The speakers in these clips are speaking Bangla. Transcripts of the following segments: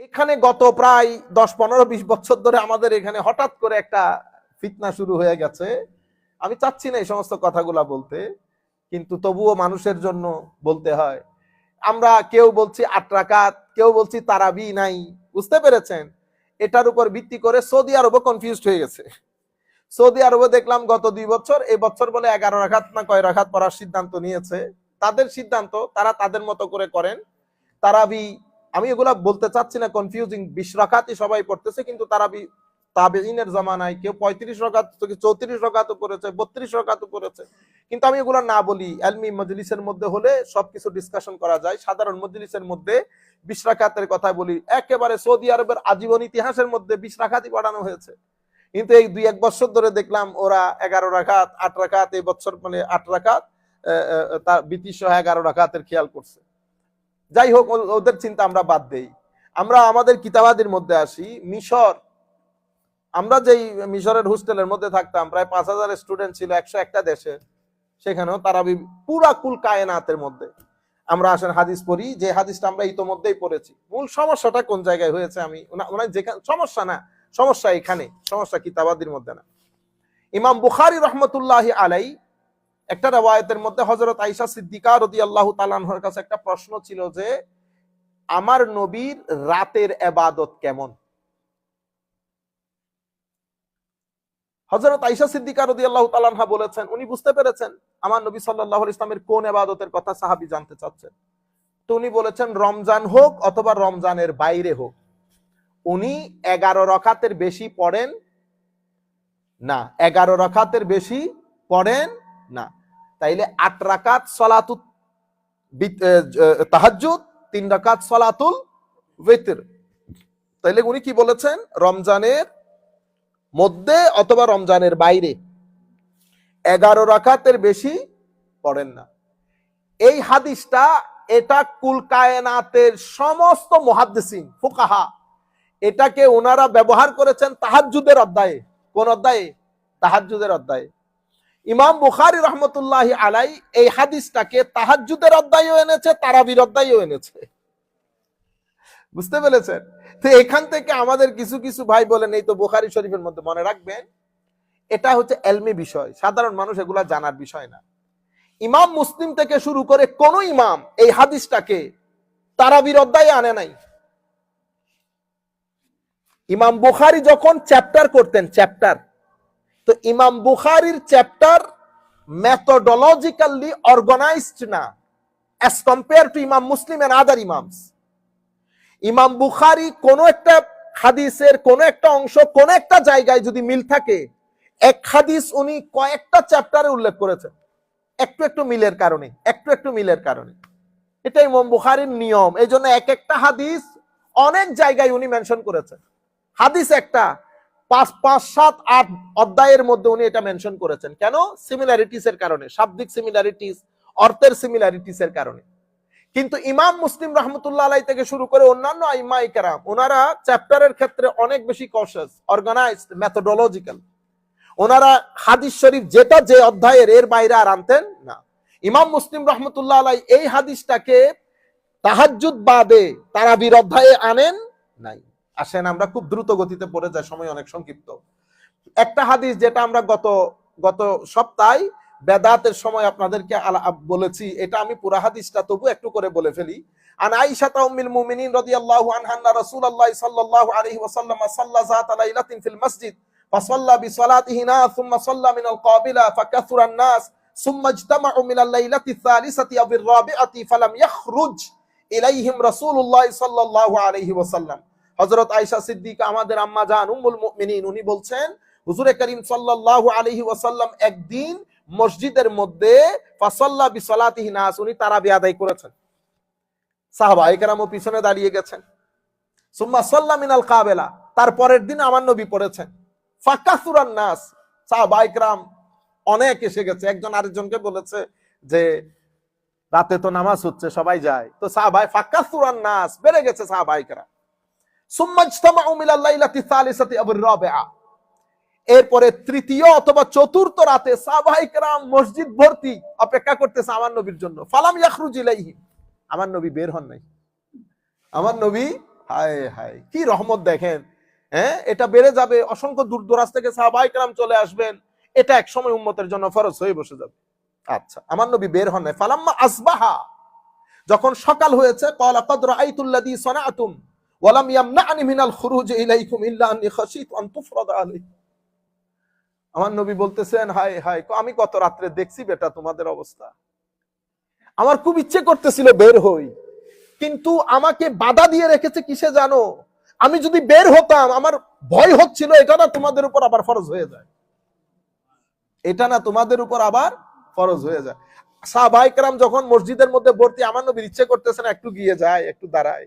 এখানে গত প্রায় 10-15-20 বছর ধরে আমাদের এখানে হঠাৎ করে একটা ফিতনা শুরু হয়ে গেছে। আমি চাচ্ছি না এই সমস্ত কথাগুলা বলতে, কিন্তু তবুও মানুষের জন্য বলতে হয়। আমরা কেউ বলছি 8 রাকাত, কেউ বলছি তারাবি নাই, বুঝতে পেরেছেন? এটার উপর ভিত্তি করে সৌদি আরবও কনফিউজড হয়ে গেছে। সৌদি আরবে দেখলাম গত 2 বছর, এই বছর বলে 11 রাকাত না কয় রাকাত পড়ার সিদ্ধান্ত নিয়েছে। তাদের সিদ্ধান্ত, তারা তাদের মতো করে করেন। তারাবি আমি এগুলা বলতে চাচ্ছি না, কনফিউজিং। 20 রাকাতই সবাই পড়তেছে, কিন্তু তারাবি তাবেঈনের জামানায় কেউ 35 রাকাত থেকে 34 রাকাতও করেছে, 32 রাকাতও করেছে। কিন্তু আমি এগুলা না বলি। ইলমি মজলিসের মধ্যে হলে সবকিছু ডিসকাশন করা যায়, সাধারণ মজলিসের মধ্যে 20 রাকাতের কথা বলি। একেবারে সৌদি আরবের আজীবন ইতিহাসের মধ্যে 20 রাকাতই পড়ানো হয়েছে। কিন্তু এই 2-1 বছর ধরে দেখলাম ওরা 11 রাকাত, 8 রাকাত, এই বছর মানে 8 রাকাত তার বিতিশ 11 রাকাতের খেয়াল করছে। যাই হোক, ওদের চিন্তা আমরা বাদ দেই। আমরা আমাদের কিতাবাদির মধ্যে আসি। মিশর, আমরা যেই মিশরের হোস্টেলের মধ্যে থাকতাম, প্রায় 5000 স্টুডেন্ট ছিল 101টা দেশে। সেখানেও তারাবি পুরা কুল কায়নাতের মধ্যে আমরা আসেন হাদিস পড়ি, যে হাদিসটা আমরা ইতোমধ্যেই পড়েছি। মূল সমস্যাটা কোন জায়গায় হয়েছে, আমি যেখানে সমস্যা না, সমস্যা এখানে, সমস্যা কিতাবাদির মধ্যে না। ইমাম বুখারী রাহমাতুল্লাহি আলাইহি একটা riwayতের মধ্যে হযরত আয়েশা সিদ্দিকা রাদিয়াল্লাহু তাআলা আনহার কাছে একটা প্রশ্ন ছিল যে আমার নবীর রাতের ইবাদত কেমন। হযরত আয়েশা সিদ্দিকা রাদিয়াল্লাহু তাআলা আনহা বলেছেন, উনি বুঝতে পেরেছেন আমার নবী সাল্লাল্লাহু আলাইহি ওয়াসাল্লামের কোন ইবাদতের কথা সাহাবী জানতে চাচ্ছেন। তো উনি বলেছেন, রমজান হোক অথবা রমজানের বাইরে হোক, উনি 11 রাকাতের বেশি পড়েন না। 11 রাকাতের বেশি পড়েন না। তাইলে 8 রাকাত সলাতুত তাহাজ্জুদ, 3 রাকাত সলাতুল ওয়িতর। তাইলে উনি কি বলেছেন, রমজানের মধ্যে অথবা রমজানের বাইরে 11 রাকাতের বেশি পড়েন না। এই হাদিসটা, এটা কুল কায়নাতের সমস্ত মুহাদ্দিসিন ফুকাহা এটাকে ওনারা ব্যবহার করেছেন তাহাজ্জুদের অধ্যায়ে। কোন অধ্যায়ে? তাহাজ্জুদের অধ্যায়ে। ইমাম বুখারী রাহমাতুল্লাহি আলাইহি এই হাদিসটাকে তাহাজ্জুদের অধ্যায়েও এনেছে, তারাবির অধ্যায়েও এনেছে। বুঝতে পেরেছেন? তো এখান থেকে আমাদের কিছু কিছু ভাই বলেন এই তো বুখারী শরীফের মধ্যে, মনে রাখবেন এটা হচ্ছে ইলমি বিষয়, সাধারণ মানুষ এগুলা জানার বিষয় না। ইমাম মুসলিম থেকে শুরু করে কোন ইমাম এই হাদিসটাকে তারাবির অধ্যায়ে আনে নাই। ইমাম বুখারী যখন চ্যাপ্টার করতেন, চ্যাপ্টার, তো ইমাম বুখারীর চ্যাপ্টার methodologically organized না, as compared to ইমাম মুসলিম and other imams. ইমাম বুখারী কোন একটা হাদিসের কোন একটা অংশ কোন একটা জায়গায় যদি মিল থাকে, এক হাদিস উনি কয়েকটা চ্যাপ্টারে উল্লেখ করেছেন একটু একটু মিলের কারণে, একটু একটু মিলের কারণে। এটা ইমাম বুখারীর নিয়ম। এই জন্য এক একটা হাদিস অনেক জায়গায় উনি মেনশন করেছেন। হাদিস একটা 5, 7, 8 অধ্যায়ের মধ্যে উনি এটা মেনশন করেছেন। কেন? সিমিলারিটিস এর কারণে, শাব্দিক সিমিলারিটিস, অর্থের সিমিলারিটিস এর কারণে। কিন্তু ইমাম মুসলিম রাহমাতুল্লাহ আলাইহি থেকে শুরু করে অন্যান্য আইম্মায়ে কেরাম, ওনারা চ্যাপ্টারের ক্ষেত্রে অনেক বেশি কশাস, অর্গানাইজড, মেথোডোলজিক্যাল। ওনারা হাদিস শরীফ যেটা যে অধ্যায়ের, এর বাইরে আর আনতেন না। ইমাম মুসলিম রাহমাতুল্লাহ আলাইহি এই হাদিসটাকে তাহাজ্জুদ বাদে তারাবির অধ্যায়ে আনেন নাই। আসেন আমরা খুব দ্রুত গতিতে পড়ে যাই, সময় অনেক সংক্ষিপ্ত। একটা হাদিস যেটা আমরা গত সপ্তাহে বেদাতের সময় আপনাদেরকে বলেছি, এটা আমি পুরা হাদিসটা তবু একটু করে বলে ফেলি। আন আয়েশা উম্মুল মুমিনিন রাদিয়াল্লাহু আনহা আন্না রাসূলুল্লাহ সাল্লাল্লাহু আলাইহি ওয়াসাল্লাম সাল্লা যাতা লাইলাতিন ফিল মসজিদ ফাসাল্লা বিসালাতিহি নাস সুম্মা সাল্লা মিনাল কাবিলা ফাকাসুরান নাস সুম্মা ইজতামাউ মিনাল লাইলাতিস সালিসাতি আও বির রাবিআতি ফালাম ইয়াখরুজ ইলাইহিম রাসূলুল্লাহ সাল্লাল্লাহু আলাইহি ওয়াসাল্লাম। হযরত আয়েশা সিদ্দিকা আমাদের আম্মা জান উম্মুল মুমিনিন, উনি বলছেন হুজুরে করিম সাল্লাল্লাহু আলাইহি ওয়াসাল্লাম একদিন মসজিদের মধ্যে ফাসাল্লা বিসালাতিহি নাস, উনি তারাবি আদায় করেছেন। সাহাবায়ে কেরামও পিছনে দাঁড়িয়ে গেছেন। সুম্মা সাল্লা মিনাল কাবিলা, তারপরের দিন আমার নবী পড়েছেন। ফাকাসুরান নাস, সাহাবায়ে কেরাম অনেক এসে গেছে। একজন আরেকজনকে বলেছে যে রাতে তো নামাজ হচ্ছে, সবাই যায়। তো সাহাবায়ে ফাকাসুরান নাস, বেড়ে গেছে সাহাবায়ে কেরাম। সুম্মা ইজতামাউ মিনাল লাইলাতি সালিসাতি আও বির রাবিআ, এরপরে তৃতীয় অথবা চতুর্থ রাতে সাহাবায়ে কেরাম মসজিদ ভর্তি অপেক্ষা করতেছে আমার নবীর জন্য। ফালাম ইয়াখরুজ ইলাইহিম, আমার নবী বের হন নাই। আমার নবী হায় হায়, কি রহমত দেখেন। হ্যাঁ, এটা বেড়ে যাবে, অসংখ্য দূর দরাজ থেকে সাহাবায়ে কেরাম চলে আসবেন, এটা এক সময় উম্মতের জন্য ফরজ হয়ে বসে যাবে। আচ্ছা, আমার নবী বের হন নাই। ফালাম্মা আসবাহা, যখন সকাল হয়েছে, ক্বালা ক্বাদ রাআইতুল্লাযী সানাআতুম ওয়া লাম ইয়ামনা'নি মিনাল খুরুজ ইলাইকুম ইল্লা আন্নী খাশীতু আন তুফরাদা আলাইকুম। আমার নবী বলতেছেন, হায় হায়, আমি কত রাত্রে দেখছি বেটা তোমাদের অবস্থা, আমার খুব ইচ্ছে করতেছিল বের হই, কিন্তু আমাকে বাধা দিয়ে রেখেছে কিসে জানো? আমি যদি বের হতাম, আমার ভয় হচ্ছিল এটা না তোমাদের উপর আবার ফরজ হয়ে যায়, এটা না তোমাদের উপর আবার ফরজ হয়ে যায়। সাহাবায়ে কেরাম যখন মসজিদের মধ্যে ভর্তি, আমার নবীর ইচ্ছে করতেছেন একটু গিয়ে যায়, একটু দাঁড়ায়,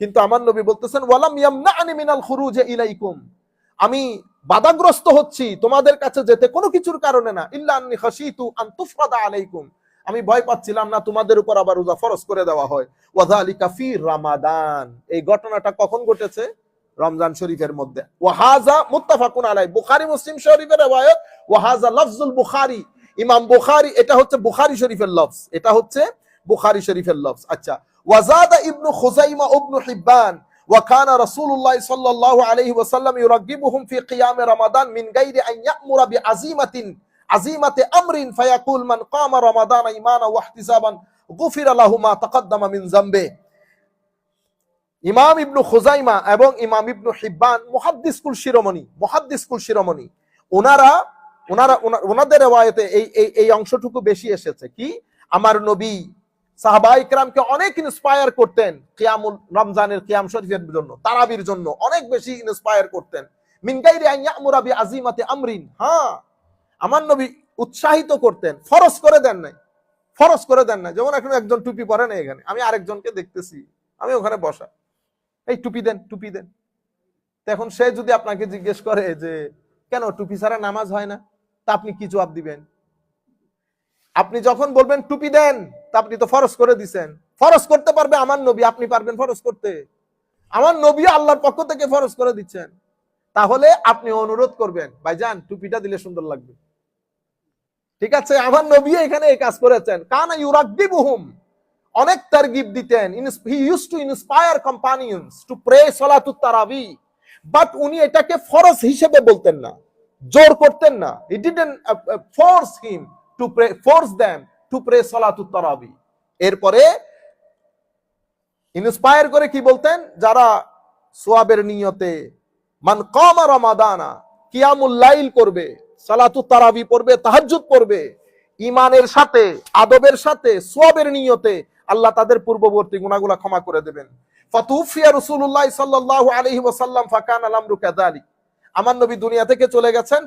কিন্তু আমার নবী বলতেছেন ওয়ালাম ইয়ামনা'নি মিনাল খুরুজ ইলাইকুম, আমি বাধাগ্রস্ত হচ্ছি তোমাদের কাছে যেতে কোনো কিছুর কারণে না, ইল্লা আন্নী খাশীতু আন তুফরাদা আলাইকুম, আমি ভয় পাচ্ছিলাম না তোমাদের উপর আবার রোজা ফরজ করে দেওয়া হয়। ওয়াযালিকা ফি রমাদান, এই ঘটনাটা কখন ঘটেছে? রমজান শরীফের মধ্যে। ওয়াহাযা মুত্তাফাকুন আলাইহি, বুখারী মুসলিম শরীফের riwayat, ওয়াহাযা লফজুল বুখারী, ইমাম বুখারী, এটা হচ্ছে বুখারী শরীফের লফজ, এটা হচ্ছে বুখারী শরীফের লফজ। আচ্ছা, ওয়াজাদা ইবনু খুযাইমা ও ইবনু হিব্বান ওয়া কানা রাসূলুল্লাহ সাল্লাল্লাহু আলাইহি ওয়াসাল্লাম ইউরাগিবুহুম ফি কিয়াম রমাদান মিন গায়রি আন ইয়া'মুরা বিআযীমাতি আমরিন ফায়াকুল মান কামা রমাদান ঈমানান ওয়া ইহতিসাবান গুফিরা লাহু মা তাকাদ্দামা মিন যামবি। ইমাম ইবনু খুযাইমা এবং ইমাম ইবনু হিব্বান মুহাদ্দিস কুল শিরোমণি, ওনাদের রিওয়ায়াতে এই অংশটুকু বেশি এসেছে কি, আমার নবী সাহাবায়ে কেরামকে অনেক ইন্সপায়ার করতেন কিয়ামুল রমজানের কিয়াম শরীফের জন্য, তারাবির জন্য অনেক বেশি ইন্সপায়ার করতেন। মিন গায়রি আন ইয়া'মুরা বিআযীমাতি আমরিন, হ্যাঁ, আমার নবী উৎসাহিত করতেন, ফরজ করে দেন নাই। যেমন এখন একজন টুপি পরে না, এখানে আমি আরেকজনকে দেখতেছি, আমি ওখানে বসা, এই টুপি দেন। এখন সে যদি আপনাকে জিজ্ঞেস করে যে কেন টুপি ছাড়া নামাজ হয় না, তা আপনি কি জবাব দিবেন? আপনি যখন বলবেন টুপি দেন, তা আপনি তো ফরজ করে দিছেন। ফরজ করতে পারবে আমার নবী, আপনি পারবেন ফরজ করতে? আমার নবী আল্লাহর পক্ষ থেকে ফরজ করে দিচ্ছেন, তাহলে আপনি অনুরোধ করবেন, ভাইজান টুপিটা দিলে সুন্দর লাগবে। ঠিক আছে, আমার নবী এখানে এই কাজ করেছেন। কানা ইউরাগিবুহুম, অনেক তারগিব দিতেন। He used to inspire companions to pray সালাতুত তারাবি, বাট উনি এটাকে ফরজ হিসেবে বলতেন না, জোর করতেন না। He didn't force them to pray সালাতুত তারাবি। এরপরে ইন্সপায়ার করে কি বলতেন, যারা সোয়াবের নিয়তে মান কামা রমাদানা, কিয়ামুল লাইল করবে, সালাতুত তারাবি পড়বে, তাহাজ্জুদ পড়বে, ঈমানের সাথে, আদবের সাথে, সোয়াবের নিয়তে, আল্লাহ তাদের পূর্ববর্তী গুনাহগুলো ক্ষমা করে দেবেন। ফাতুফিয়া রাসূলুল্লাহ সাল্লাল্লাহু আলাইহি ওয়াসাল্লাম ফাকানা আল-আমরু কাযালিক, আমার নবী দুনিয়া থেকে চলে গেছেন,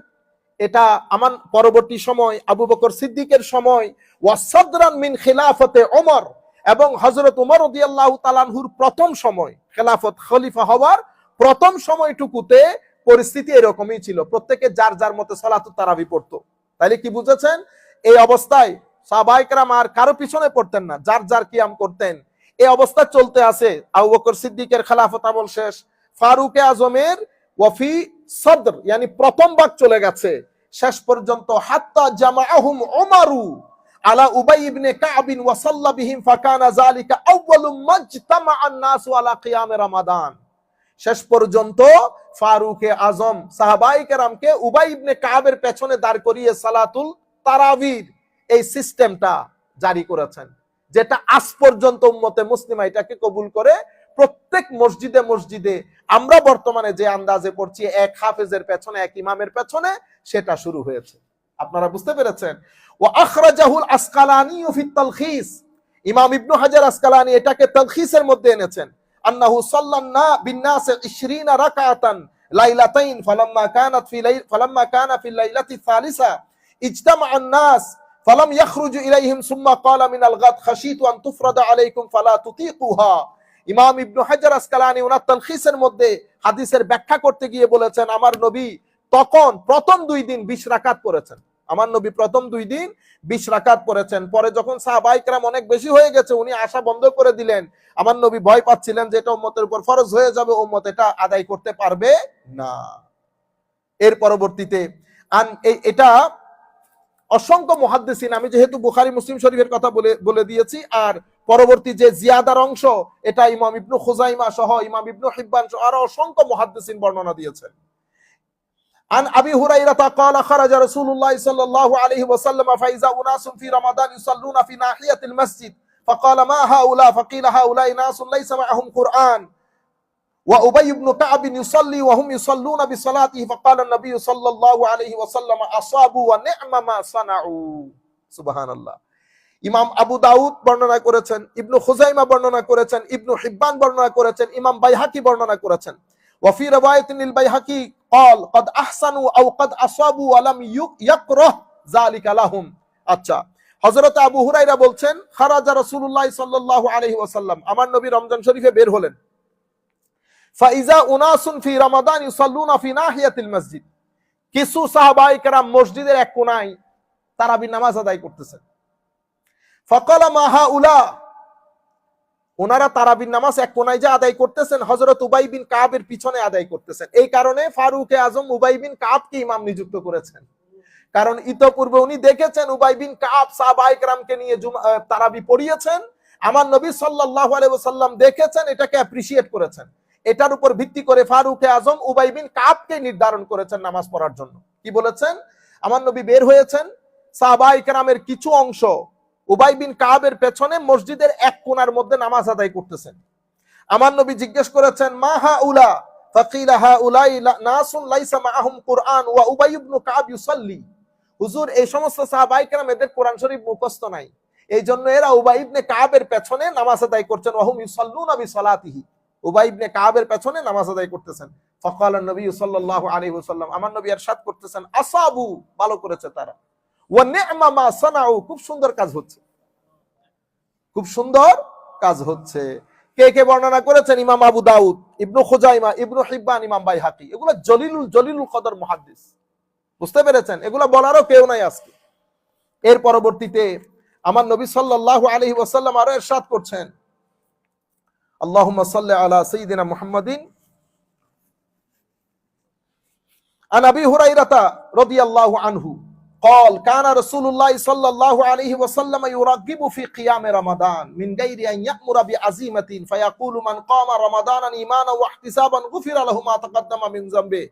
এটা আমার পরবর্তী সময় আবু বকর সিদ্দিকের সময়, ওয়াসাদরান মিন খিলাফতে ওমর, এবং হযরত ওমর রাদিয়াল্লাহু তাআলা আনহুর প্রথম সময়, খেলাফত খলিফা হওয়ার প্রথম সময়টুকুতে পরিস্থিতি এরকমই ছিল, প্রত্যেকে যার যার মতে সালাতুত তারাবি পড়তো। তাইলে কি বুঝেছেন? এই অবস্থায় সাহাবায়ে কেরাম আর কারো পিছনে পড়তেন না, যার যার কিয়াম করতেন। এই অবস্থা চলতে আছে, আবু বকর সিদ্দিকের খেলাফত আমল শেষ, ফারুক আজমের ওয়াফি সদর ইয়ানি প্রথম ভাগ চলে গেছে, শেষ পর্যন্ত হাত্তা জামাআহুম উমারু আলা উবাই ইবনে কাব ওয়া সাল্লা বিহিম ফাকানা যালিকা আউয়ালু মাজতামাআন নাসু আলা কিয়াম রমাদান। শেষ পর্যন্ত ফারুকে আজম সাহাবায়ে কেরামকে উবাই ইবনে কাবের পেছনে দাঁড় করিয়ে সালাতুল তারাবির এই সিস্টেমটা জারি করেছেন, যেটা আজ পর্যন্ত উম্মতে মুসলিমা এটাকে কবুল করে প্রত্যেক মসজিদে মসজিদে আমরা বর্তমানে যে আন্দাজে পড়ছি, এক হাফেজের পেছনে, এক ইমামের পেছনে, সেটা শুরু হয়েছে। আপনারা বুঝতে পেরেছেন? ওয়া আখরাজাহুল আসকালানি ফি তালখিস, ইমাম ইবনু হাজার আসকালানি এটাকে তালখিসের মধ্যে এনেছেন। আন্নাহু সাল্লাল্না বিন-নাস 20 রাকাতান লাইলাতাইন ফালাম্মা কানা ফি লাইলাতি সালিসা ইজতামাআন নাস ফালাম ইয়াখরুজু ইলাইহিম সুম্মা ক্বালা মিনাল গাদ খাশীতু আন তুফরাদা আলাইকুম ফালা তুতিকুহা। ইমাম ইবনু হাজার আসকালানি ওনার তালখিসের মধ্যে হাদিসের ব্যাখ্যা করতে গিয়ে বলেছেন, আমার নবী তখন প্রথম 2 দিন 20 রাকাত পড়েছেন। আমার নবী প্রথম 2 দিন 20 রাকাত পড়েছেন। পরে যখন সাহাবায়ে কেরাম অনেক বেশি হয়ে গেছে, উনি আশা বন্ধ করে দিলেন। আমার নবী ভয় পাচ্ছিলেন যে এটা উম্মতের উপর ফরজ হয়ে যাবে, উম্মত এটা আদায় করতে পারবে না। এর পরবর্তীতে এটা অসংখ্য মুহাদ্দিসিন, আমি যেহেতু বুখারী মুসলিম শরীফের কথা বলে দিয়েছি, আর পরবর্তী যে জিয়াদার অংশ এটা ইমাম ইবনু খুজাইমা সহ ইমাম ইবনু হিব্বান সহ আরো অসংখ্য মুহাদ্দিসিন বর্ণনা দিয়েছেন। عن أبي هريرة قال خرج رسول الله صلى الله عليه وسلم فإذا أناس في رمضان يصلون في ناحية المسجد فقال ما هؤلاء فقيل هؤلاء ناس ليس معهم قرآن وأبي بن كعب يصلي وهم يصلون بصلاته فقال النبي صلى الله عليه وسلم أصابوا ونعم ما صنعوا سبحان الله। ইমাম আবু দাউদ বর্ণনা করেছেন, ইবনু খুজাইমা বর্ণনা করেছেন, ইবনু হিব্বান বর্ণনা করেছেন, ইমাম বাইহাকি বর্ণনা করেছেন। ওয়াফি রাওয়ায়াতিন লিল বাইহাকি قال قد احسنوا او قد اصابوا ولم يكره ذلك لهم। আচ্ছা, হযরত আবু হুরায়রা বলছেন খারাজা রাসূলুল্লাহ সাল্লাল্লাহু আলাইহি ওয়াসাল্লাম, আমার নবী রমজান শরীফে বের হলেন। ফাইজা উনাসুন ফি রমাদান ইউসাল্লুনা ফি নাহিয়াতিল মসজিদ, কিছু সাহাবায়ে কেরাম মসজিদের এক কোণায় তারাবি নামাজ আদায় করতেছেন। ফাকালা মা হাউলা, ওনারা তারাবির নামাজ এক কোণায় যে আদায় করতেছেন, হযরত উবাই বিন কাবের পিছনে আদায় করতেছেন। এই কারণে ফারুকে আজম উবাই বিন কাবকে ইমাম নিযুক্ত করেছেন, কারণ ইতোপূর্বে উনি দেখেছেন উবাই বিন কাব সাহাবায়ে কেরামকে নিয়ে তারাবি পড়িয়েছেন, আমার নবী সাল্লাল্লাহু আলাইহি ওয়াসাল্লাম দেখেছেন, এটাকে অ্যাপ্রিশিয়েট করেছেন। এটার উপর ভিত্তি করে ফারুকে আজম উবাই বিন কাবকে নির্ধারণ করেছেন নামাজ পড়ার জন্য। কি বলেছেন? আমার নবী বের হয়েছেন, সাহাবায়ে কেরামের কিছু অংশ উবাই বিন কাবের পেছনে মসজিদের এক কোণার মধ্যে নামাজ আদায় করতেছেন। আমার নবী জিজ্ঞেস করেছেন মা হাউলা, ফাকিলা হাউলাই নাসুন লাইসা মাআহুম কুরআন ওয়া উবাই ইবনে কাব ইউসাল্লি। হুজুর, এই সমস্ত সাহাবায়ে কেরাম এদের কোরআন শরীফ মুখস্থ নাই, এই জন্য এরা উবাই ইবনে কাবের পেছনে নামাজ আদায় করছেন। ওয়া হুম ইউসাল্লুনা বিসালাতিহি, উবাই ইবনে কাবের পেছনে নামাজ আদায় করতেছেন। ফাকালা নবী সাল্লাল্লাহু আলাইহি ওয়াসাল্লাম, আমার নবী ইরশাদ করতেছেন আসাবু, ভালো করেছে তারা, ওয়া নি'মা মা সানাউ, খুব সুন্দর কাজ হচ্ছে, খুব সুন্দর কাজ হচ্ছে। কে কে বর্ণনা করেছেন? ইমাম আবু দাউদ, ইবনু খুজাইমা, ইবনু হিব্বান, ইমাম বাইহাকি। এগুলো জলিলুল কদর মুহাদ্দিস, বুঝতে পেরেছেন? এগুলো বলারও কেউ নাই আজকে। এর পরবর্তীতে আমার নবী সাল্লাল্লাহু আলাইহি ওয়াসাল্লাম আরো ইরশাদ করছেন আল্লাহুম্মা সাল্লি আলা সাইয়্যিদিনা মুহাম্মাদিন। আন আবি হুরায়রা রাদিয়াল্লাহু আনহু قال كان رسول الله صلى الله عليه وسلم يرغب في قيام رمضان من غير أن يأمر بعزيمة فيقول من قام رمضان إيمانا واحتسابا غفر له ما تقدم من ذنبه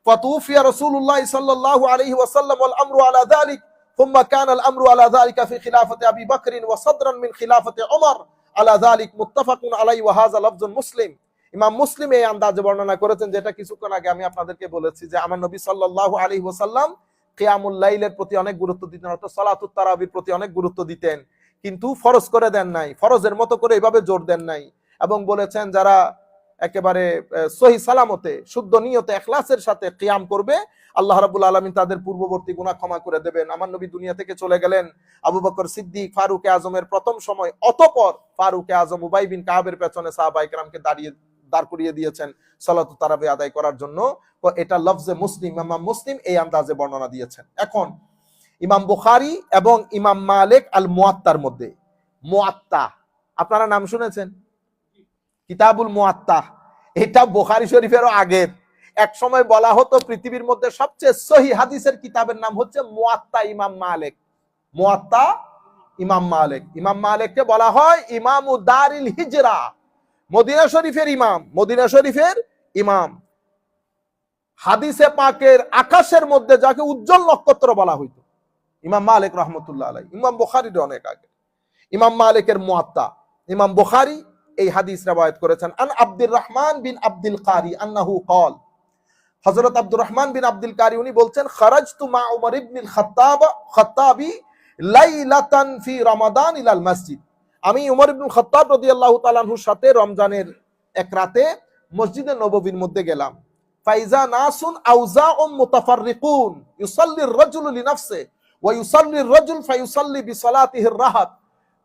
فتوفي رسول الله صلى الله عليه وسلم والأمر على ذلك ثم كان الأمر على ذلك في خلافة أبي بكر وصدرا من خلافة عمر على ذلك متفق عليه وهذا لفظ مسلم। ইমাম মুসলিম এই আন্দাজে বর্ণনা করেছেন, যেটা কিছুক্ষণ আগে আমি আপনাদেরকে বলেছি যে আমার নবী সাল্লাল্লাহু আলাইহি ওয়াসাল্লাম কিয়ামুল লাইলের প্রতি অনেক গুরুত্ব দিতেন, অর্থাৎ সালাতুত তারাবির প্রতি অনেক গুরুত্ব দিতেন, কিন্তু ফরজ করে দেন নাই, ফরজের মতো করে এইভাবে জোর দেন নাই, এবং বলেছেন যারা একেবারে সহি সালামতে শুদ্ধ নিয়তে ইখলাসের সাথে কিয়াম করবে আল্লাহ রাব্বুল আলামিন তাদের পূর্ববর্তী গুনাহ ক্ষমা করে দেবেন। আমার নবী দুনিয়া থেকে চলে গেলেন, আবু বকর সিদ্দিক ফারুকে আজমের প্রথম সময়, অতঃপর ফারুকে আজম উবাই বিন কাবের পেছনে সাহাবায়ে কেরামকে দাঁড় করিয়ে দিয়েছেন সালাতুত তারাবি আদায় করার জন্য। তো এটা লফজে মুসলিম, ইমাম মুসলিম এই আন্দাজে বর্ণনা দিয়েছেন। এখন ইমাম বুখারী এবং ইমাম মালিক আল মুয়াত্তার মধ্যে, মুয়াত্তা আপনারা নাম শুনেছেন? কিতাবুল মুয়াত্তা, এটা বুখারী শরীফেরও আগের। এক সময় বলা হতো পৃথিবীর মধ্যে সবচেয়ে সহিহ হাদিসের কিতাবের নাম হচ্ছে মুয়াত্তা ইমাম মালিক, মুয়াত্তা ইমাম মালিক। ইমাম মালিককে বলা হয় ইমামু দারিল হিজরা, মদিনা শরীফের ইমাম, মদিনা শরীফের ইমাম। হাদিসে পাকের আকাশের মধ্যে যাকে উজ্জ্বল নক্ষত্র বলা হইতো ইমাম মালিক রহমতুল্লাহ আলাইহি, ইমাম বুখারীর অনেক আগে। ইমাম মালিকের মুয়াত্তা, ইমাম বুখারী এই হাদিস riwayat করেছেন। আন আব্দুর রহমান বিন আব্দুল কারি আন্নাহু قال, হযরত আব্দুর রহমান বিন আব্দুল কারি উনি বলছেন খারাজতু মা উমর ইবনুল খাত্তাবি লাইলাতান ফি রমাদান ইলাল মসজিদ, আমি উমর ইবনুল খাত্তাব রাদিয়াল্লাহু তাআলা আনহুর সাথে রমজানের এক রাতে মসজিদে নববীর মধ্যে গেলাম। ফাইজা নাসুন আউজাউম মুতাফাররিকুন ইউসাল্লি আর-রাজুলু লিনাফসিহি ওয়া ইউসাল্লি আর-রাজুল ফায়ুসাল্লি বিসালাতিহি আর-রাহাত।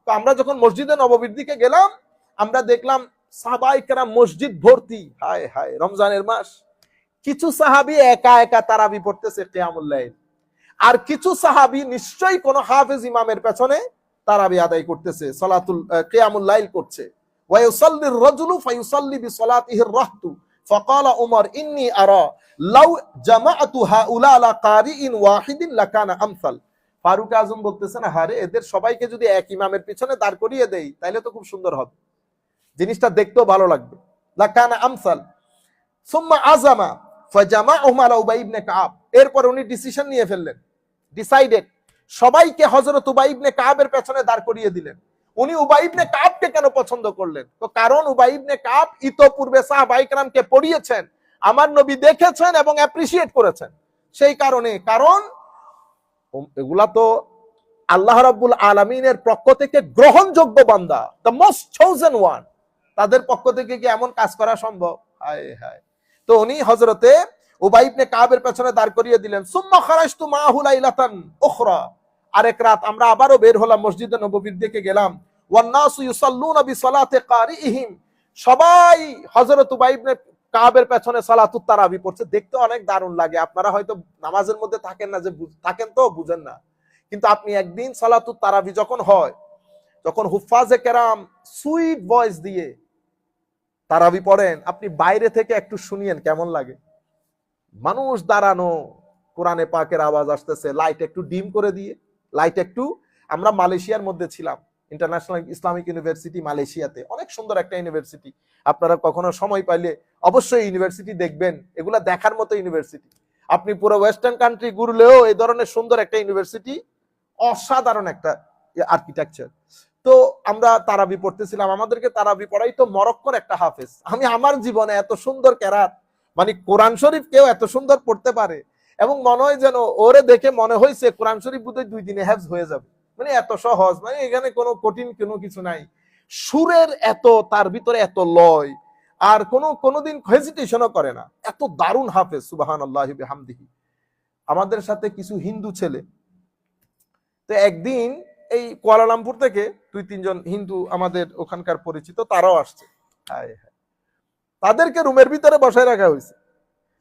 তো আমরা যখন মসজিদে নববীর দিকে গেলাম, আমরা দেখলাম সাহাবায়ে কেরাম মসজিদ ভর্তি। হায় হায়, রমজানের মাস। কিছু সাহাবী একা একা তারাবি পড়তেছে কিয়ামুল লাইল, আর কিছু সাহাবী নিশ্চয়ই কোন হাফেজ ইমামের পেছনে তারাবি আদায় করতেছে, সালাতুল কিয়ামুল লাইল করছে। ওয়া ইউসাল্লি আর-রাজুলু ফায়ুসাল্লি বিসালাতিহি আর-রাহতু ফাকালা উমর ইন্নী আরা লাউ জামাআতু হাউলা লা কারিইন ওয়াহিদিন লাকানা আমসাল ফারুক আজম বলতেছেন, হারে এদের সবাইকে যদি এক ইমামের পিছনে দাঁড় করিয়ে দেই তাহলে তো খুব সুন্দর হবে, জিনিসটা দেখতেও ভালো লাগবে। লাকানা আমসাল সুম্মা আযামা ফাজামাআহুম আলা উবাই ইবনে কাব। এরপর উনি ডিসিশন নিয়ে ফেললেন, ডিসাইডেড, সবাইকে হযরত উবাই ইবনে কাবের পেছনে দাঁড় করিয়ে দিলেন। উনি উবাই ইবনে কাবকে কেন পছন্দ করলেন? তো কারণ উবাই ইবনে কাব ইতোপূর্বে সাহাবায়ে কেরামকে পড়িয়েছেন, আমার নবী দেখেছেন এবং অ্যাপ্রিশিয়েট করেছেন। সেই কারণে, কারণ এগুলা তো আল্লাহ রাব্বুল আলামিনের পক্ষ থেকে গ্রহণযোগ্য বান্দা, দ্য মোস্ট চোজেন ওয়ান, তাদের পক্ষ থেকে কি এমন কাজ করা সম্ভব? হায় হায়। তো উনি হযরতে উবাই ইবনে কাবের পেছনে দাঁড় করিয়ে দিলেন। সুম্মা খারাজতু মাহু লাইলাতান উখরা, আরেক রাত আমরা আবারও বের হলাম, মসজিদে নববীর দিকে গেলাম। ওয়ান নাসু ইউসাল্লুনা বিসালাতি কারিইহিম, সবাই হযরত উবাই ইবনে কাবের পেছনে সালাতুত তারাবি পড়ছে। দেখতে অনেক দারুণ লাগে। আপনারা হয়তো নামাজের মধ্যে থাকেন না, যে থাকেন তো বুঝেন না, কিন্তু আপনি একদিন সালাতুত তারাবি যখন হয়, যখন হুফাজে কেরাম সুইট ভয়েস দিয়ে তারাবি পড়েন, আপনি বাইরে থেকে একটু শুনিয়েন কেমন লাগে। মানুষ দাঁড়ানো, কোরআনে পাকের আওয়াজ আসতেছে, লাইট একটু ডিম করে দিয়ে, লাইট একটু, আমরা মালয়েশিয়ার মধ্যে ছিলাম, ইন্টারন্যাশনাল ইসলামিক ইউনিভার্সিটি মালয়েশিয়াতে, অনেক সুন্দর একটা ইউনিভার্সিটি। আপনারা কখনো সময় পাইলে অবশ্যই ইউনিভার্সিটি দেখবেন, এগুলা দেখার মতো ইউনিভার্সিটি। আপনি পুরো ওয়েস্টার্ন কান্ট্রি ঘুরলেও এই ধরনের সুন্দর একটা ইউনিভার্সিটি, অসাধারণ একটা আর্কিটেকচার। তো আমরা তারাবি পড়তেছিলাম, আমাদেরকে তারাবি পড়াই তো মরক্কোর একটা হাফেজ। আমি আমার জীবনে এত সুন্দর কেরাত, মানে কোরআন শরীফ কেউ এত সুন্দর পড়তে পারে, এবং মনে হয় যেন ওরে দেখে মনে হয়েছে কোরআন শরীফ বোধহয় 2 দিনে হেফজ হয়ে যাবে, মানে এত সহজ, মানে এখানে কোনো কঠিন কোনো কিছু নাই। সুরের এত, তার ভিতরে এত লয়, আর কোনোদিন হেজিটেশনও করে না, এত দারুণ হাফেজ, সুবহানাল্লাহি বিহামদিহি। আমাদের সাথে কিছু হিন্দু ছেলে, তো একদিন এই কুয়ালালামপুর থেকে 2-3 জন হিন্দু আমাদের ওখানকার পরিচিত, তারাও আসছে। তাদেরকে রুমের ভিতরে বসায় রাখা হয়েছে,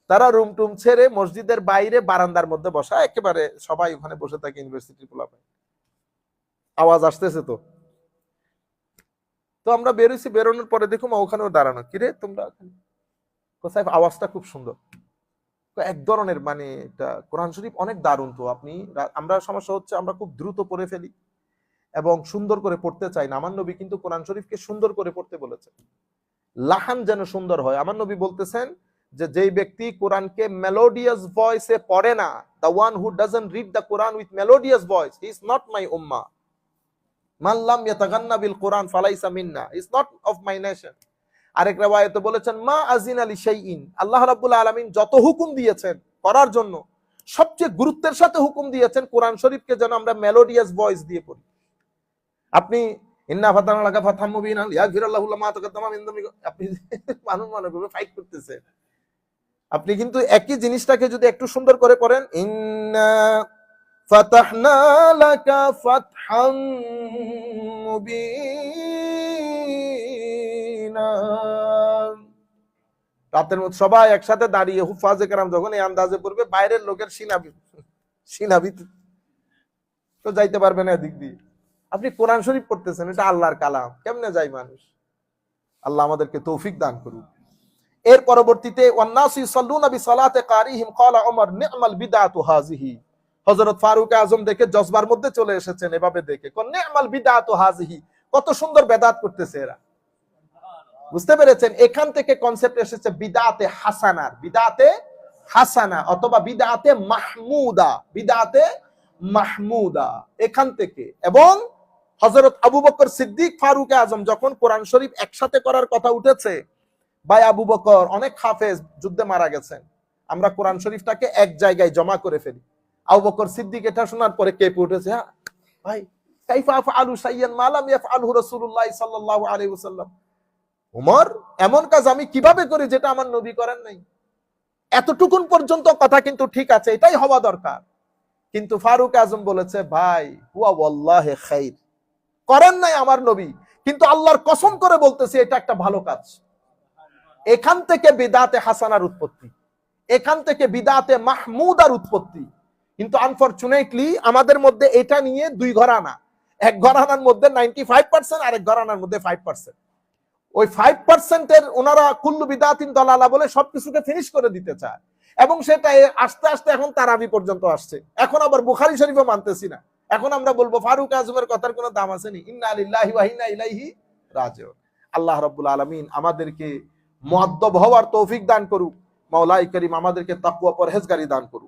তারা রুম টুম ছেড়ে মসজিদের বাইরে বারান্দার মধ্যে বসা, একেবারে সবাই ওখানে বসে থাকে, ইউনিভার্সিটির পোলাপান। আওয়াজ আসতেছে তো আমরা বেরোইছি, বেরোনোর পরে দেখুন ওখানেও দাঁড়ানো, কিরে তোমরা কোথায়? আওয়াজটা খুব সুন্দর, এক ধরনের, মানে এটা কোরআন শরীফ অনেক দারুণ। তো আমরা সমস্যা হচ্ছে আমরা খুব দ্রুত পড়ে ফেলি এবং সুন্দর করে পড়তে চাই না। আমার নবী কিন্তু কোরআন শরীফকে সুন্দর করে পড়তে বলেছেন, লাহান যেন সুন্দর হয়। আমার নবী বলতেছেন যে যেই ব্যক্তি কোরআনকে মেলোডিয়াস ভয়েসে পড়ে না, the one who doesn't read the Quran with melodious voice, he is not my ummah. মান লাম ইয়াতাগান্না বিল কোরআন ফালাইসা মিন্না, is not of my nation. আরেক riwayate বলেছেন মা আজিনা লিশাইইন, আল্লাহ রাব্বুল আলামিন যত হুকুম দিয়েছেন করার জন্য, সবচেয়ে গুরুত্বের সাথে হুকুম দিয়েছেন কোরআন শরীফকে যেন আমরা মেলোডিয়াস ভয়েস দিয়ে পড়ি। আপনি ইন্না ফাতানা লাকা ফাতহাম মুবিনা ইয়াগফিরাল্লাহু লামা তাকাদ্দামা মিন যামবিকা, আপনি মানুষ করে ফাইট করতেছেন। আপনি কিন্তু একই জিনিসটাকে যদি একটু সুন্দর করে পড়েন, ইন্না ফাতাহনা লাকা ফাতহাম মুবিনা, রাতের মধ্যে সবাই একসাথে দাঁড়িয়ে হুফাজে কেরাম যখন এই আন্দাজে পড়বে, বাইরের লোকের সিনাবি তো যাইতে পারবে না এদিক দিয়ে। আপনি কোরআন শরীফ পড়তেছেন, এটা আল্লাহর কালাম, কেমনে যায় মানুষ? আল্লাহ আমাদেরকে তৌফিক দান করুন। এর পরবর্তীতে ওয়ান্নাসু ইউসাল্লুনা বিসালাতি কারিহিম ক্বালা উমর নি'মাল বিদআতু হাযিহি, হযরত ফারুক আযম দেখে জজবার মধ্যে চলে এসেছেন, এভাবে দেখে কোন নি'মাল বিদআতু হাযিহি, কত সুন্দর বেদাত করতেছে এরা। বুঝতে পেরেছেন? এখান থেকে কনসেপ্ট এসেছে বিদআতে হাসানার, বিদআতে হাসানা অথবা বিদআতে মাহমুদা, বিদআতে মাহমুদা এখান থেকে। এবং হযরত আবু বকর সিদ্দিক ফারুক আযম যখন কোরআন শরীফ একসাথে করার কথা উঠেছে, ভাই আবু বকর অনেক হাফেজ যুদ্ধে মারা গেছেন, আমরা কোরআন শরীফটাকে এক জায়গায় জমা করে ফেলি। আবু বকর সিদ্দিক এটা শোনার পরে কেঁপে উঠেছে, হ্যাঁ ভাই কাইফা আফআলু শাইয়ান মা লাম ইয়াফআলহু রাসূলুল্লাহ সাল্লাল্লাহু আলাইহি ওয়াসাল্লাম, ওমর এমন কাজ আমি কিভাবে করি যেটা আমার নবী করেন নাই? এতটুকুন পর্যন্ত কথা কিন্তু ঠিক আছে, এটাই হওয়া দরকার। কিন্তু ফারুক আযম বলেছে, ভাই হুয়া ওয়াল্লাহি খাইর, করেন নাই আমার নবী, কিন্তু আল্লাহর কসম করে বলতেছি এটা একটা ভালো কাজ। এখান থেকে বিদআতে হাসানার উৎপত্তি, এখান থেকে বিদআতে মাহমুদার উৎপত্তি। কিন্তু আনফরচুনেটলি আমাদের মধ্যে এটা নিয়ে 2 ঘরানা, এক ঘরানার মধ্যে 95% আর এক ঘরানার মধ্যে 5%। ওই 5% এর ওনারা কুল্লু বিদআতিন দালালা বলে সবকিছুকে ফিনিশ করে দিতে চায়, এবং সেটা আস্তে আস্তে এখন তারাবি পর্যন্ত আসছে। এখন আবার বুখারী শরীফও মানতেছি না, এখন আমরা বলবো ফারুক আজমের কথার কোনো দাম আছে নি? ইন্না লিল্লাহি ওয়া ইন্না ইলাইহি রাজিউন। আল্লাহ রাব্বুল আলামিন আমাদেরকে মুআদ্দাব হওয়ার তৌফিক দান করুক। মাওলাই করিম আমাদেরকে তাকওয়া পরহেজগারি দান করুক।